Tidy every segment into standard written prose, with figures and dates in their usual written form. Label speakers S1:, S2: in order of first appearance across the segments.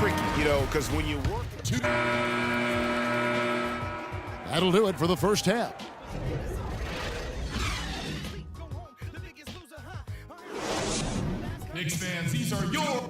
S1: tricky, because when you work...
S2: That'll do it for the first half.
S3: Knicks fans, these are your...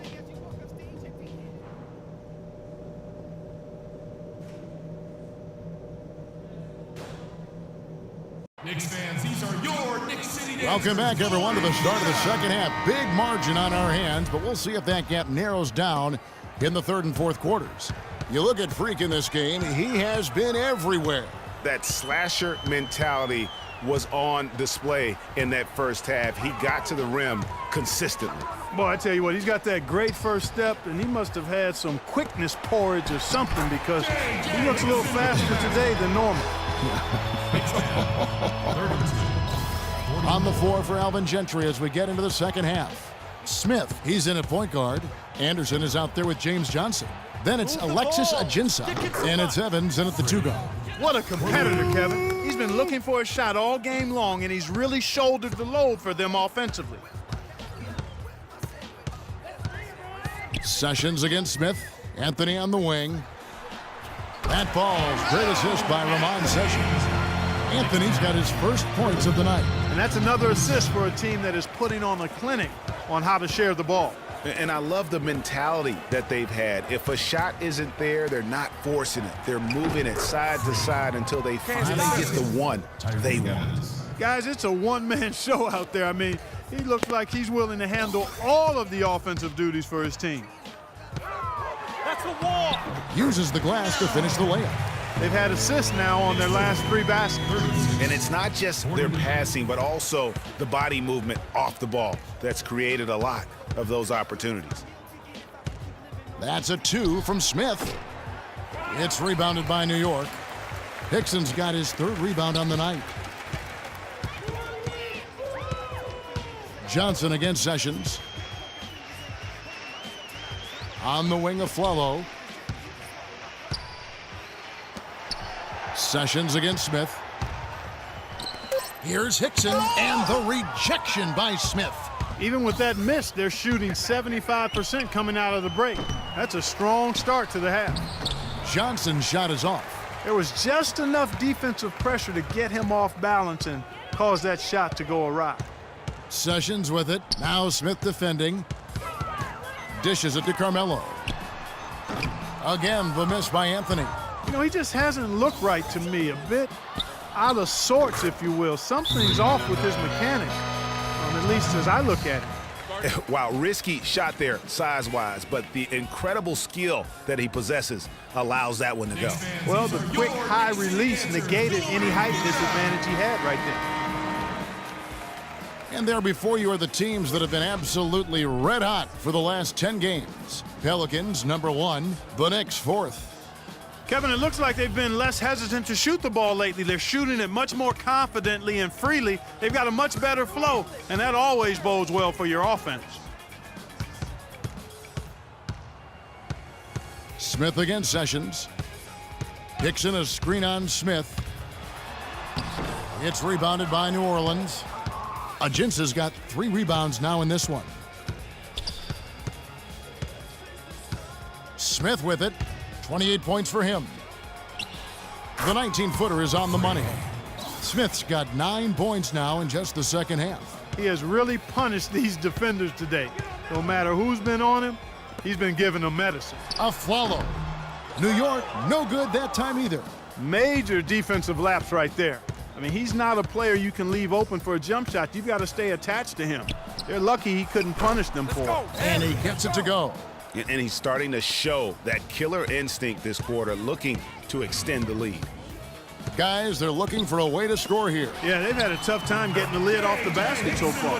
S3: Knicks fans, these are your Knicks City Dancers.
S2: Welcome back, everyone, to the start of the second half. Big margin on our hands, but we'll see if that gap narrows down in the third and fourth quarters. You look at Freak in this game, he has been everywhere.
S1: That slasher mentality was on display in that first half. He got to the rim consistently.
S4: Boy, I tell you what, he's got that great first step, and he must have had some quickness porridge or something because he looks a little faster today than normal.
S2: On the floor for Alvin Gentry as we get into the second half. Smith, he's in at point guard. Anderson is out there with James Johnson. Then it's Alexis Ajinça, and it's Evans in at the 2 guard.
S4: What a competitor, Kevin. He's been looking for a shot all game long, and he's really shouldered the load for them offensively.
S2: Sessions against Smith. Anthony on the wing. That falls. Great assist by Ramon Sessions. Anthony's got his first points of the night.
S4: And that's another assist for a team that is putting on a clinic on how to share the ball.
S1: And I love the mentality that they've had. If a shot isn't there, they're not forcing it. They're moving it side to side until they finally get the one they want.
S4: Guys, it's a one-man show out there. I mean, he looks like he's willing to handle all of the offensive duties for his team.
S3: That's a wall.
S2: Uses the glass to finish the layup.
S4: They've had assists now on their last 3 baskets.
S1: And it's not just their passing, but also the body movement off the ball that's created a lot of those opportunities.
S2: That's a 2 from Smith. It's rebounded by New York. Hickson's got his 3rd rebound on the night. Johnson against Sessions. On the wing of Flello. Sessions against Smith. Here's Hickson, and the rejection by Smith.
S4: Even with that miss, they're shooting 75% coming out of the break. That's a strong start to the half.
S2: Johnson's shot is off.
S4: There was just enough defensive pressure to get him off balance and cause that shot to go awry.
S2: Sessions with it. Now Smith defending. Dishes it to Carmelo. Again, the miss by Anthony.
S4: You know, he just hasn't looked right to me. A bit out of sorts, if you will. Something's off with his mechanics, at least as I look at it.
S1: Wow, risky shot there size-wise, but the incredible skill that he possesses allows that one to go.
S4: Well, the quick high release negated any height disadvantage he had right there.
S2: And there before you are the teams that have been absolutely red hot for the last 10 games. Pelicans, number 1. The Knicks, 4th.
S4: Kevin, it looks like they've been less hesitant to shoot the ball lately. They're shooting it much more confidently and freely. They've got a much better flow, and that always bodes well for your offense.
S2: Smith against Sessions. Hickson a screen on Smith. It's rebounded by New Orleans. Ajinça's got 3 rebounds now in this one. Smith with it. 28 points for him. The 19-footer is on the money. Smith's got 9 points now in just the second half.
S4: He has really punished these defenders today. No matter who's been on him, he's been giving them medicine.
S2: Afflalo. New York, no good that time either.
S4: Major defensive lapse right there. I mean, he's not a player you can leave open for a jump shot. You've got to stay attached to him. They're lucky he couldn't punish them for it.
S2: And he gets it to go.
S1: And he's starting to show that killer instinct this quarter, looking to extend the lead.
S2: Guys, they're looking for a way to score here.
S4: Yeah, they've had a tough time getting the lid off the basket so far.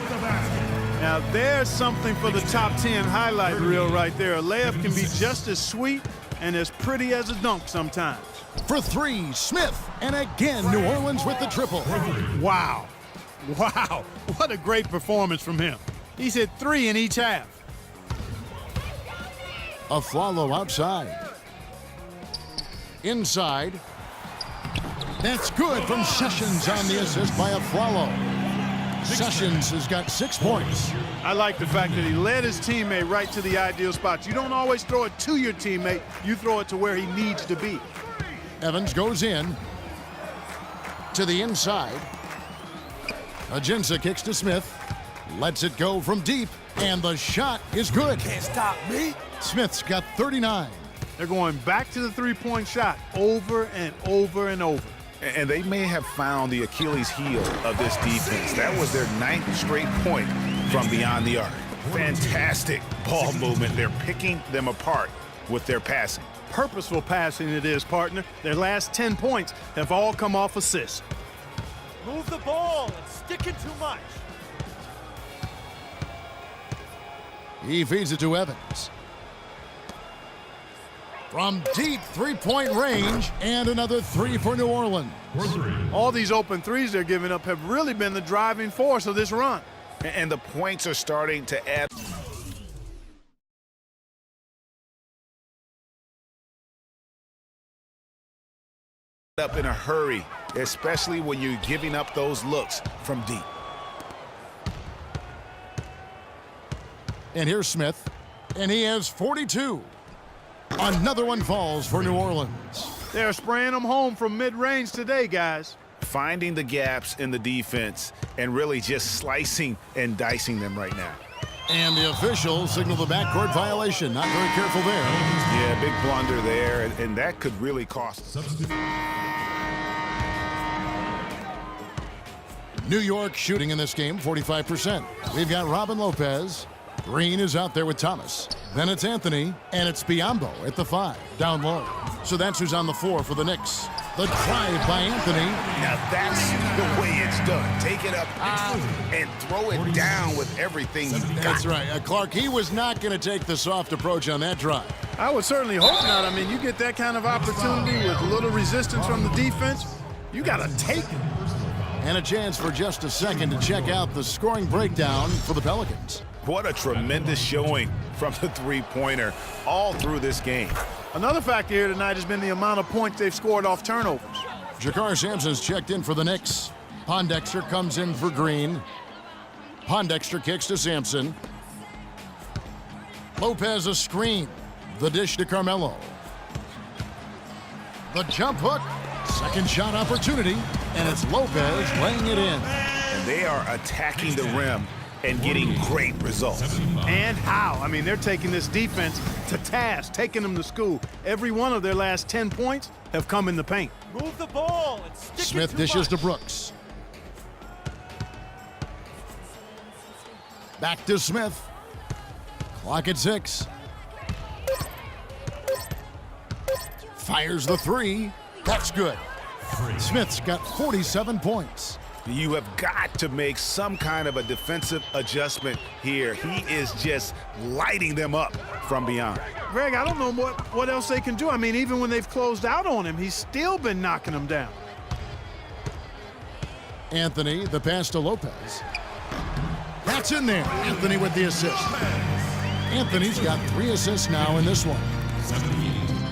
S4: Now, there's something for the top 10 highlight reel right there. A layup can be just as sweet and as pretty as a dunk sometimes.
S2: For 3, Smith. And again, New Orleans with the triple.
S4: Wow. Wow. What a great performance from him. He's hit 3 in each half.
S2: Afflalo outside. Inside. That's good from Sessions on the assist by Afflalo. Sessions has got 6 points.
S4: I like the fact that he led his teammate right to the ideal spots. You don't always throw it to your teammate. You throw it to where he needs to be.
S2: Evans goes in to the inside. Ajinça kicks to Smith. Lets it go from deep. And the shot is good.
S5: Can't stop me.
S2: Smith's got 39.
S4: They're going back to the three-point shot over and over and over.
S1: And they may have found the Achilles heel of this defense. That was their 9th straight point from beyond the arc. Fantastic ball movement. They're picking them apart with their passing.
S4: Purposeful passing it is, partner. Their last 10 points have all come off assists.
S5: Move the ball and stick it too much.
S2: He feeds it to Evans. From deep three-point range, and another 3 for New Orleans.
S4: All these open threes they're giving up have really been the driving force of this run.
S1: And the points are starting to add up in a hurry, especially when you're giving up those looks from deep.
S2: And here's Smith, and he has 42. Another one falls for New Orleans.
S4: They're spraying them home from mid-range today, guys.
S1: Finding the gaps in the defense and really just slicing and dicing them right now.
S2: And the officials signal the backcourt violation. Not very careful there.
S1: Yeah, big blunder there, and that could really cost.
S2: New York shooting in this game, 45%. We've got Robin Lopez. Green is out there with Thomas. Then it's Anthony, and it's Biyombo at the 5, down low. So that's who's on the floor for the Knicks. The drive by Anthony.
S1: Now that's the way it's done. Take it up and throw it down with everything you got.
S2: That's right. Clark, he was not going to take the soft approach on that drive.
S4: I would certainly hope not. I mean, you get that kind of opportunity with little resistance from the defense, you got to take it.
S2: And a chance for just a second to check out the scoring breakdown for the Pelicans.
S1: What a tremendous showing from the three-pointer all through this game.
S4: Another factor here tonight has been the amount of points they've scored off turnovers.
S2: Jakar Sampson's checked in for the Knicks. Pondexter comes in for Green. Pondexter kicks to Sampson. Lopez a screen. The dish to Carmelo. The jump hook. Second shot opportunity. And it's Lopez laying it in.
S1: And they are attacking the rim and getting great results.
S4: And how? I mean, they're taking this defense to task, taking them to school. Every one of their last 10 points have come in the paint.
S5: Move the ball and stick
S2: Smith
S5: it too
S2: dishes
S5: much.
S2: to Brooks. Back to Smith. Clock at 6. Fires the 3. That's good. Smith's got 47 points.
S1: You have got to make some kind of a defensive adjustment here. He is just lighting them up from beyond.
S4: Greg, I don't know what else they can do. I mean, even when they've closed out on him, he's still been knocking them down.
S2: Anthony, the pass to Lopez. That's in there. Anthony with the assist. Anthony's got 3 assists now in this one.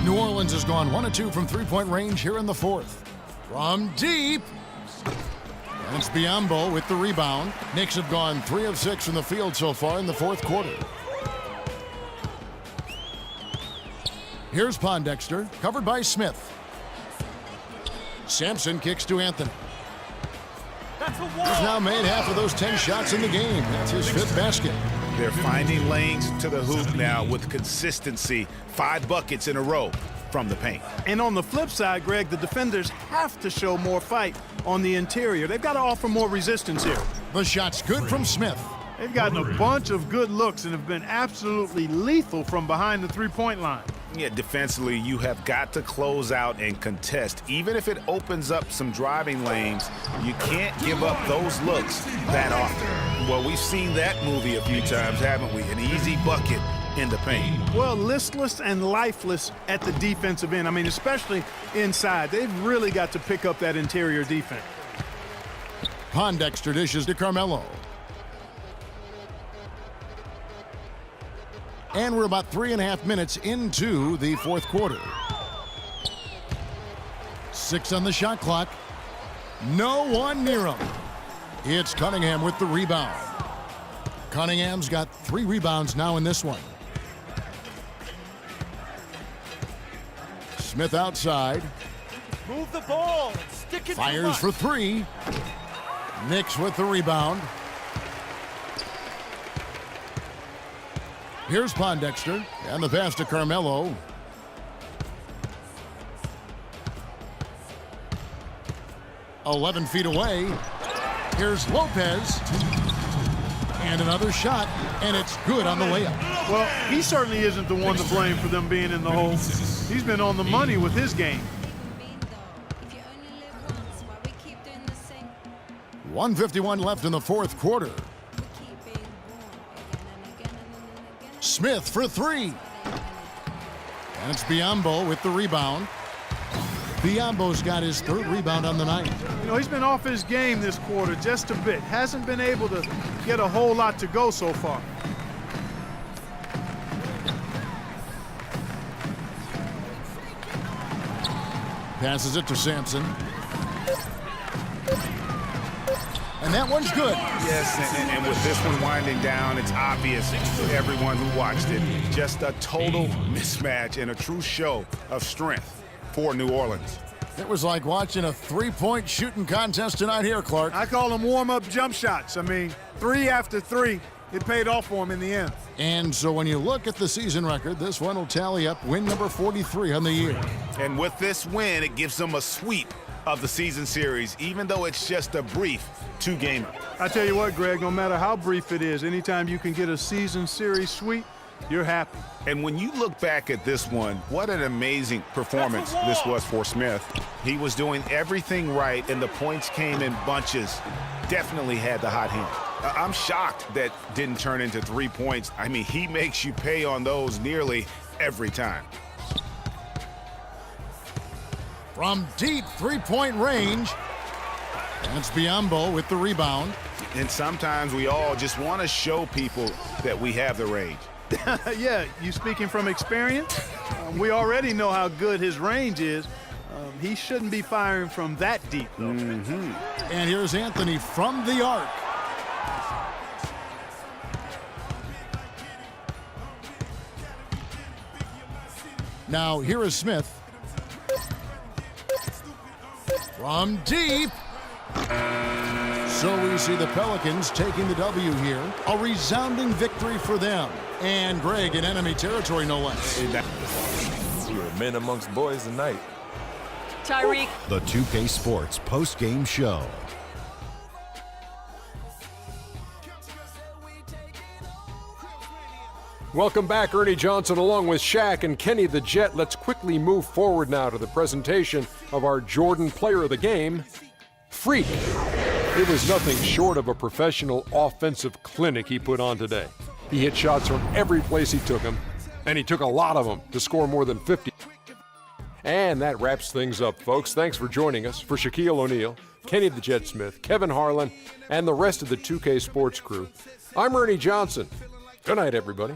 S2: New Orleans has gone 1 of 2 from three-point range here in the 4th. From deep. And it's Biyombo with the rebound. Knicks have gone 3 of 6 from the field so far in the 4th quarter. Here's Pondexter, covered by Smith. Sampson kicks to Anthony.
S5: That's a
S2: He's
S5: wall.
S2: now made half of those 10 shots in the game. That's his 5th basket.
S1: They're finding lanes to the hoop now with consistency. 5 buckets in a row from the paint.
S4: And on the flip side, Greg, the defenders have to show more fight on the interior. They've got to offer more resistance here.
S2: The shot's good from Smith.
S4: They've gotten a bunch of good looks and have been absolutely lethal from behind the three-point line.
S1: Yeah, defensively, you have got to close out and contest. Even if it opens up some driving lanes, you can't give up those looks that often. Well, we've seen that movie a few times, haven't we? An easy bucket in the paint.
S4: Well, listless and lifeless at the defensive end. I mean, especially inside. They've really got to pick up that interior defense.
S2: Pondexter dishes to Carmelo. And we're about 3.5 minutes into the 4th quarter. 6 on the shot clock. No one near him. It's Cunningham with the rebound. Cunningham's got 3 rebounds now in this one. Smith outside.
S5: Move the ball and stick it too
S2: Fires
S5: much.
S2: for 3. Knicks with the rebound. Here's Pondexter, and the pass to Carmelo. "11 feet away. Here's Lopez. And another shot, and it's good on the layup.
S4: Well, he certainly isn't the one to blame for them being in the hole. He's been on the money with his game.
S2: 1:51 left in the fourth quarter. Smith for 3. And it's Biyombo with the rebound. Biyombo's got his 3rd rebound on the night.
S4: You know, he's been off his game this quarter just a bit. Hasn't been able to get a whole lot to go so far.
S2: Passes it to Sampson. And that one's good.
S1: Yes, and with this one winding down, it's obvious to everyone who watched it. Just a total mismatch and a true show of strength for New Orleans.
S2: It was like watching a 3-point shooting contest tonight here, Clark.
S4: I call them warm-up jump shots. I mean, 3 after 3, it paid off for him in the end.
S2: And so when you look at the season record, this one will tally up win number 43 on the year.
S1: And with this win, it gives them a sweep of the season series, even though it's just a brief 2-gamer.
S4: I tell you what, Greg, no matter how brief it is, anytime you can get a season series sweep, you're happy.
S1: And when you look back at this one, what an amazing performance this was for Smith. He was doing everything right, and the points came in bunches. Definitely had the hot hand. I'm shocked that didn't turn into 3 points. I mean, he makes you pay on those nearly every time.
S2: From deep 3-point range, and it's Biyombo with the rebound.
S1: And sometimes we all just want to show people that we have the range.
S4: Yeah, you speaking from experience? We already know how good his range is. He shouldn't be firing from that deep, though.
S2: And here's Anthony from the arc. Now here is Smith. From deep. So we see the Pelicans taking the W here. A resounding victory for them. And Greg in enemy territory, no less.
S6: You're men amongst boys tonight.
S7: Tyreek.
S8: The 2K Sports post-game show.
S9: Welcome back, Ernie Johnson along with Shaq and Kenny the Jet. Let's quickly move forward now to the presentation of our Jordan Player of the Game, Freak. It was nothing short of a professional offensive clinic he put on today. He hit shots from every place he took them, and he took a lot of them to score more than 50. And that wraps things up, folks. Thanks for joining us. For Shaquille O'Neal, Kenny the Jet Smith, Kevin Harlan, and the rest of the 2K Sports crew, I'm Ernie Johnson. Good night, everybody.